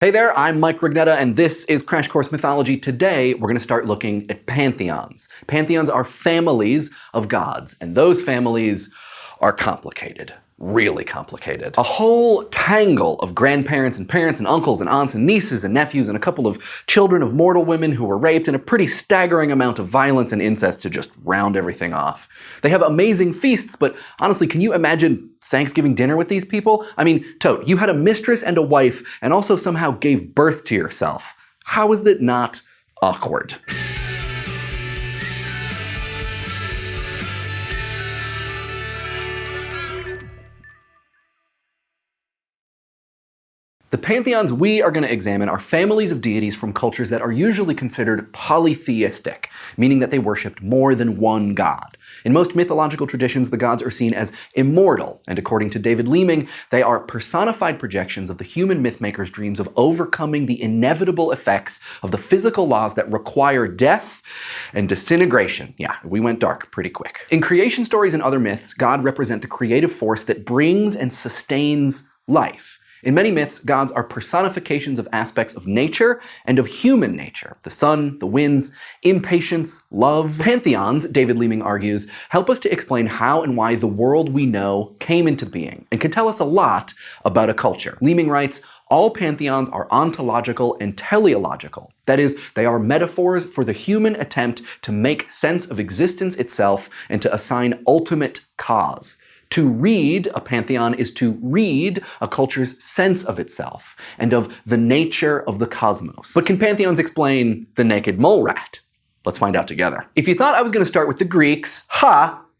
Hey there, I'm Mike Rugnetta, and this is Crash Course Mythology. Today, we're going to start looking at pantheons. Pantheons are families of gods, and those families are complicated. Really complicated. A whole tangle of grandparents and parents and uncles and aunts and nieces and nephews and a couple of children of mortal women who were raped and a pretty staggering amount of violence and incest to just round everything off. They have amazing feasts, but honestly, can you imagine Thanksgiving dinner with these people? I mean, Tote, you had a mistress and a wife and also somehow gave birth to yourself. How is that not awkward? The pantheons we are going to examine are families of deities from cultures that are usually considered polytheistic, meaning that they worshipped more than one god. In most mythological traditions, the gods are seen as immortal, and according to David Leeming, they are personified projections of the human mythmaker's dreams of overcoming the inevitable effects of the physical laws that require death and disintegration. Yeah, we went dark pretty quick. In creation stories and other myths, God represent the creative force that brings and sustains life. In many myths, gods are personifications of aspects of nature and of human nature. The sun, the winds, impatience, love. Pantheons, David Leeming argues, help us to explain how and why the world we know came into being, and can tell us a lot about a culture. Leeming writes, all pantheons are ontological and teleological. That is, they are metaphors for the human attempt to make sense of existence itself and to assign ultimate cause. To read a pantheon is to read a culture's sense of itself and of the nature of the cosmos. But can pantheons explain the naked mole rat? Let's find out together. If you thought I was going to start with the Greeks,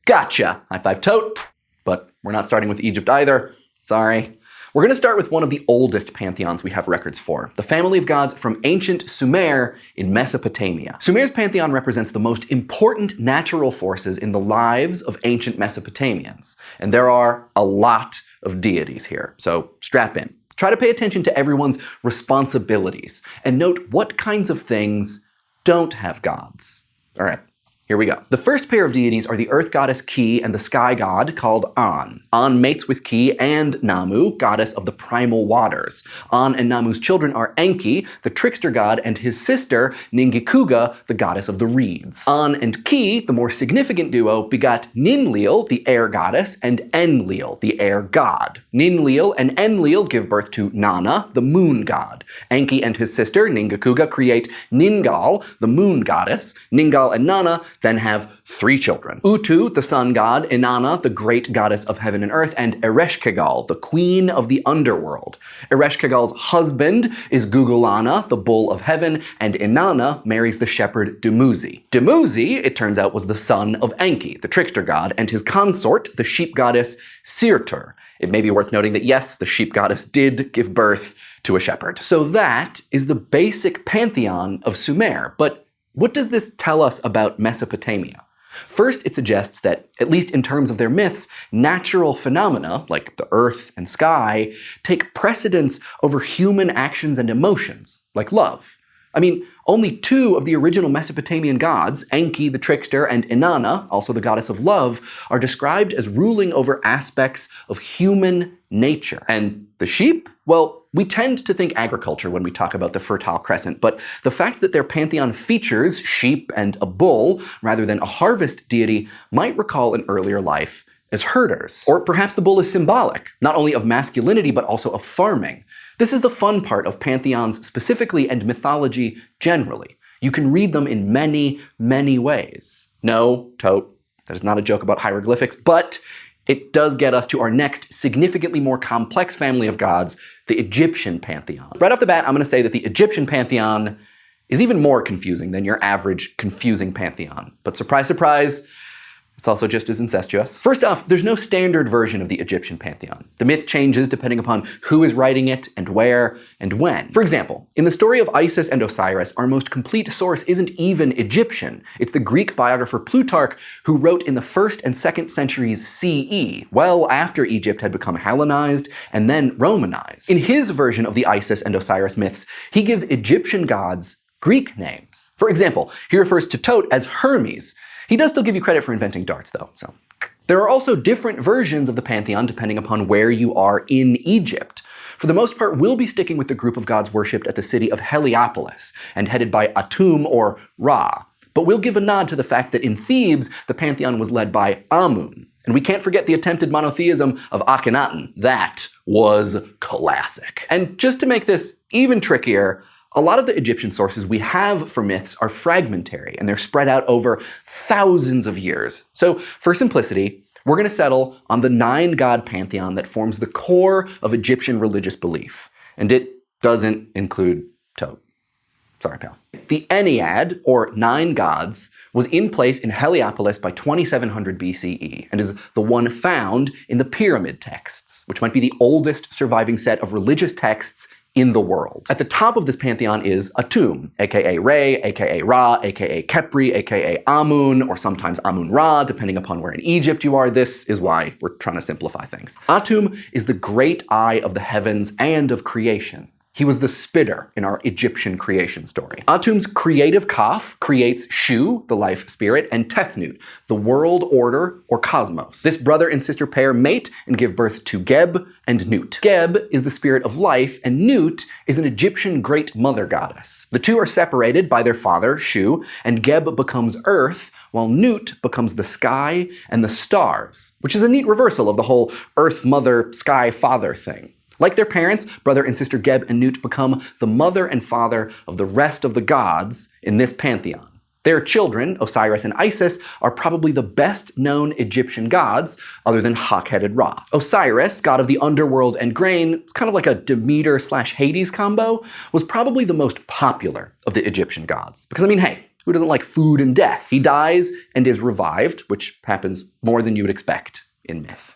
gotcha. High five, Tote. But we're not starting with Egypt either. Sorry. We're going to start with one of the oldest pantheons we have records for, the family of gods from ancient Sumer in Mesopotamia. Sumer's pantheon represents the most important natural forces in the lives of ancient Mesopotamians. And there are a lot of deities here, so strap in. Try to pay attention to everyone's responsibilities, and note what kinds of things don't have gods. All right. Here we go. The first pair of deities are the earth goddess Ki and the sky god called An. An mates with Ki and Namu, goddess of the primal waters. An and Namu's children are Enki, the trickster god, and his sister Ningikuga, the goddess of the reeds. An and Ki, the more significant duo, begot Ninlil, the air goddess, and Enlil, the air god. Ninlil and Enlil give birth to Nana, the moon god. Enki and his sister Ningikuga create Ningal, the moon goddess. Ningal and Nana then have 3 children. Utu, the sun god, Inanna, the great goddess of heaven and earth, and Ereshkigal, the queen of the underworld. Ereshkigal's husband is Gugulana, the bull of heaven, and Inanna marries the shepherd Dumuzi. Dumuzi, it turns out, was the son of Enki, the trickster god, and his consort, the sheep goddess Sirtur. It may be worth noting that yes, the sheep goddess did give birth to a shepherd. So that is the basic pantheon of Sumer, but what does this tell us about Mesopotamia? First, it suggests that, at least in terms of their myths, natural phenomena, like the earth and sky, take precedence over human actions and emotions, like love. I mean, only 2 of the original Mesopotamian gods, Enki the trickster and Inanna, also the goddess of love, are described as ruling over aspects of human nature. And the sheep? Well, we tend to think agriculture when we talk about the Fertile Crescent, but the fact that their pantheon features sheep and a bull rather than a harvest deity might recall an earlier life as herders. Or perhaps the bull is symbolic, not only of masculinity but also of farming. This is the fun part of pantheons specifically and mythology generally. You can read them in many, many ways. No, Tote, that is not a joke about hieroglyphics, but it does get us to our next significantly more complex family of gods, the Egyptian pantheon. Right off the bat, I'm going to say that the Egyptian pantheon is even more confusing than your average confusing pantheon. But surprise, surprise, it's also just as incestuous. First off, there's no standard version of the Egyptian pantheon. The myth changes depending upon who is writing it and where and when. For example, in the story of Isis and Osiris, our most complete source isn't even Egyptian. It's the Greek biographer Plutarch who wrote in the 1st and 2nd centuries CE, well after Egypt had become Hellenized and then Romanized. In his version of the Isis and Osiris myths, he gives Egyptian gods Greek names. For example, he refers to Tote as Hermes. He does still give you credit for inventing darts, though, so. There are also different versions of the pantheon depending upon where you are in Egypt. For the most part, we'll be sticking with the group of gods worshipped at the city of Heliopolis and headed by Atum or Ra. But we'll give a nod to the fact that in Thebes, the pantheon was led by Amun. And we can't forget the attempted monotheism of Akhenaten. That was classic. And just to make this even trickier, a lot of the Egyptian sources we have for myths are fragmentary, and they're spread out over thousands of years. So for simplicity, we're going to settle on the 9-god pantheon that forms the core of Egyptian religious belief. And it doesn't include Thoth. Sorry, pal. The Ennead, or 9 gods, was in place in Heliopolis by 2700 BCE and is the one found in the pyramid texts, which might be the oldest surviving set of religious texts in the world. At the top of this pantheon is Atum, aka Re, aka Ra, aka Khepri, aka Amun, or sometimes Amun-Ra, depending upon where in Egypt you are. This is why we're trying to simplify things. Atum is the great eye of the heavens and of creation. He was the spitter in our Egyptian creation story. Atum's creative Kaf creates Shu, the life spirit, and Tefnut, the world order or cosmos. This brother and sister pair mate and give birth to Geb and Nut. Geb is the spirit of life, and Nut is an Egyptian great mother goddess. The two are separated by their father, Shu, and Geb becomes earth, while Nut becomes the sky and the stars, which is a neat reversal of the whole earth mother, sky father thing. Like their parents, brother and sister Geb and Nut become the mother and father of the rest of the gods in this pantheon. Their children, Osiris and Isis, are probably the best known Egyptian gods, other than hawk-headed Ra. Osiris, god of the underworld and grain, kind of like a Demeter/Hades combo, was probably the most popular of the Egyptian gods. Because I mean, hey, who doesn't like food and death? He dies and is revived, which happens more than you would expect in myth.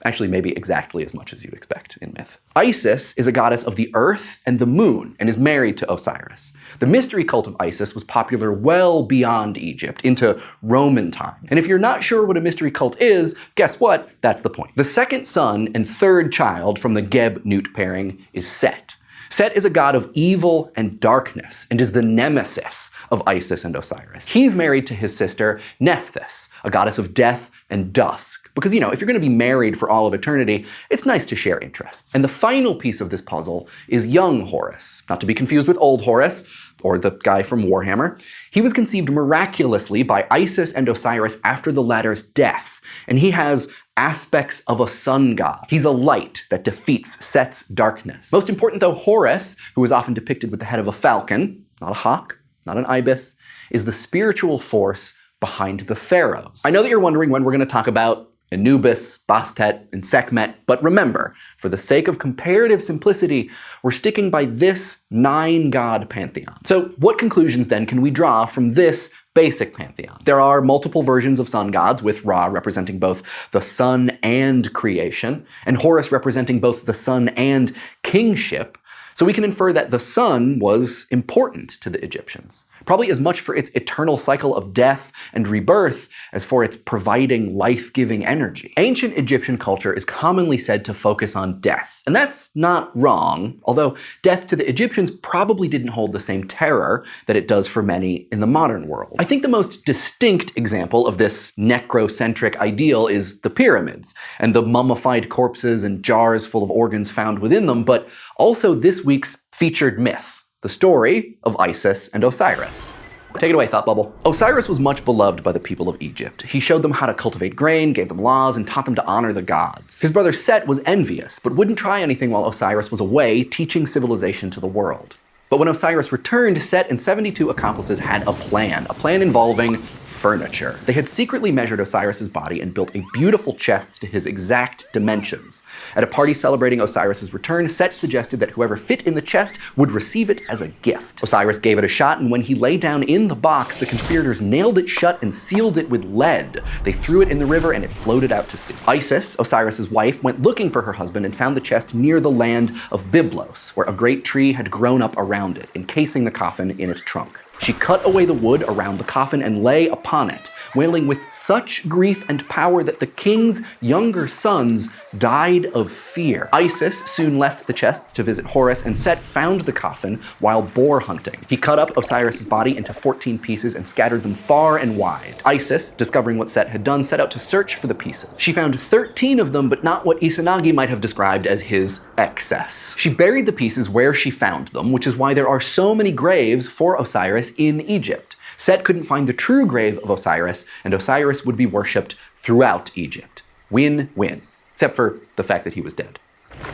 Actually, maybe exactly as much as you'd expect in myth. Isis is a goddess of the earth and the moon and is married to Osiris. The mystery cult of Isis was popular well beyond Egypt, into Roman times. And if you're not sure what a mystery cult is, guess what? That's the point. The second son and third child from the Geb-Nut pairing is Set. Set is a god of evil and darkness and is the nemesis of Isis and Osiris. He's married to his sister Nephthys, a goddess of death and dusk. Because, you know, if you're going to be married for all of eternity, it's nice to share interests. And the final piece of this puzzle is young Horus, not to be confused with old Horus, or the guy from Warhammer. He was conceived miraculously by Isis and Osiris after the latter's death, and he has aspects of a sun god. He's a light that defeats Set's darkness. Most important though, Horus, who is often depicted with the head of a falcon, not a hawk, not an ibis, is the spiritual force behind the pharaohs. I know that you're wondering when we're going to talk about Anubis, Bastet, and Sekhmet, but remember, for the sake of comparative simplicity, we're sticking by this 9-god pantheon. So what conclusions then can we draw from this basic pantheon? There are multiple versions of sun gods, with Ra representing both the sun and creation, and Horus representing both the sun and kingship. So we can infer that the sun was important to the Egyptians, probably as much for its eternal cycle of death and rebirth as for its providing life-giving energy. Ancient Egyptian culture is commonly said to focus on death, and that's not wrong, although death to the Egyptians probably didn't hold the same terror that it does for many in the modern world. I think the most distinct example of this necrocentric ideal is the pyramids, and the mummified corpses and jars full of organs found within them, but also this week's featured myth, the story of Isis and Osiris. Take it away, Thought Bubble. Osiris was much beloved by the people of Egypt. He showed them how to cultivate grain, gave them laws, and taught them to honor the gods. His brother Set was envious, but wouldn't try anything while Osiris was away, teaching civilization to the world. But when Osiris returned, Set and 72 accomplices had a plan involving furniture. They had secretly measured Osiris's body and built a beautiful chest to his exact dimensions. At a party celebrating Osiris's return, Set suggested that whoever fit in the chest would receive it as a gift. Osiris gave it a shot, and when he lay down in the box, the conspirators nailed it shut and sealed it with lead. They threw it in the river and it floated out to sea. Isis, Osiris's wife, went looking for her husband and found the chest near the land of Byblos, where a great tree had grown up around it, encasing the coffin in its trunk. She cut away the wood around the coffin and lay upon it. wailing with such grief and power that the king's younger sons died of fear. Isis soon left the chest to visit Horus, and Set found the coffin while boar hunting. He cut up Osiris' body into 14 pieces and scattered them far and wide. Isis, discovering what Set had done, set out to search for the pieces. She found 13 of them, but not what Izanagi might have described as his excess. She buried the pieces where she found them, which is why there are so many graves for Osiris in Egypt. Set couldn't find the true grave of Osiris, and Osiris would be worshipped throughout Egypt. Win-win. Except for the fact that he was dead.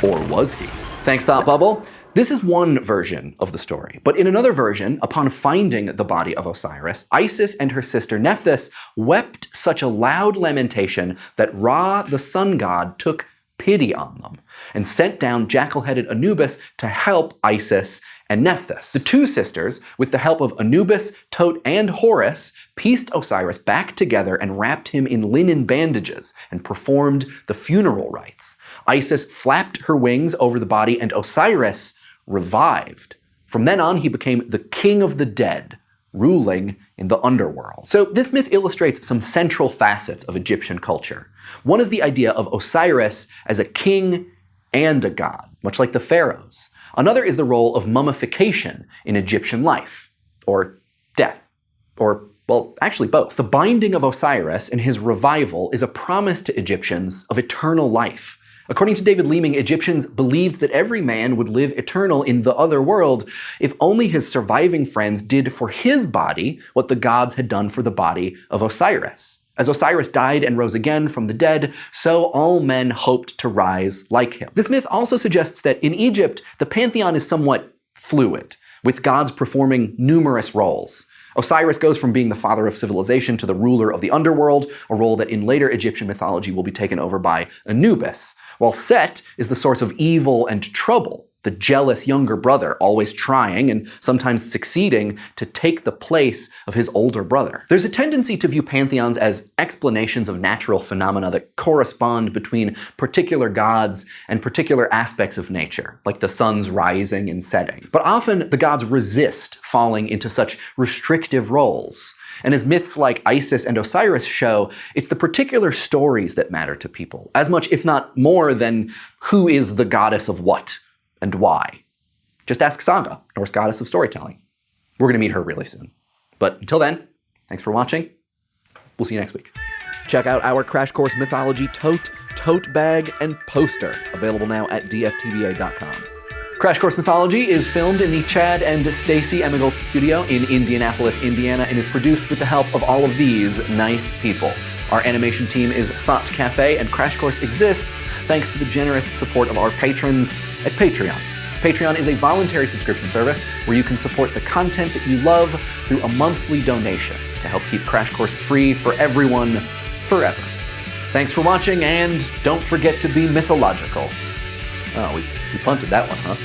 Or was he? Thanks, Thought Bubble. This is one version of the story, but in another version, upon finding the body of Osiris, Isis and her sister Nephthys wept such a loud lamentation that Ra, the sun god, took pity on them and sent down jackal-headed Anubis to help Isis and Nephthys. The two sisters, with the help of Anubis, Tot, and Horus, pieced Osiris back together and wrapped him in linen bandages and performed the funeral rites. Isis flapped her wings over the body and Osiris revived. From then on, he became the king of the dead, ruling in the underworld. So this myth illustrates some central facets of Egyptian culture. One is the idea of Osiris as a king and a god, much like the pharaohs. Another is the role of mummification in Egyptian life, or death, or, well, actually both. The binding of Osiris and his revival is a promise to Egyptians of eternal life. According to David Leeming, Egyptians believed that every man would live eternal in the other world if only his surviving friends did for his body what the gods had done for the body of Osiris. As Osiris died and rose again from the dead, so all men hoped to rise like him. This myth also suggests that in Egypt, the pantheon is somewhat fluid, with gods performing numerous roles. Osiris goes from being the father of civilization to the ruler of the underworld, a role that in later Egyptian mythology will be taken over by Anubis, while Set is the source of evil and trouble, the jealous younger brother, always trying and sometimes succeeding to take the place of his older brother. There's a tendency to view pantheons as explanations of natural phenomena that correspond between particular gods and particular aspects of nature, like the sun's rising and setting. But often the gods resist falling into such restrictive roles. And as myths like Isis and Osiris show, it's the particular stories that matter to people, as much if not more than who is the goddess of what and why. Just ask Saga, Norse goddess of storytelling. We're going to meet her really soon. But until then, thanks for watching. We'll see you next week. Check out our Crash Course Mythology tote bag, and poster, available now at dftba.com. Crash Course Mythology is filmed in the Chad and Stacy Emigoltz studio in Indianapolis, Indiana, and is produced with the help of all of these nice people. Our animation team is Thought Cafe, and Crash Course exists thanks to the generous support of our patrons at Patreon. Patreon is a voluntary subscription service where you can support the content that you love through a monthly donation to help keep Crash Course free for everyone forever. Thanks for watching, and don't forget to be mythological. Oh, we punted that one, huh?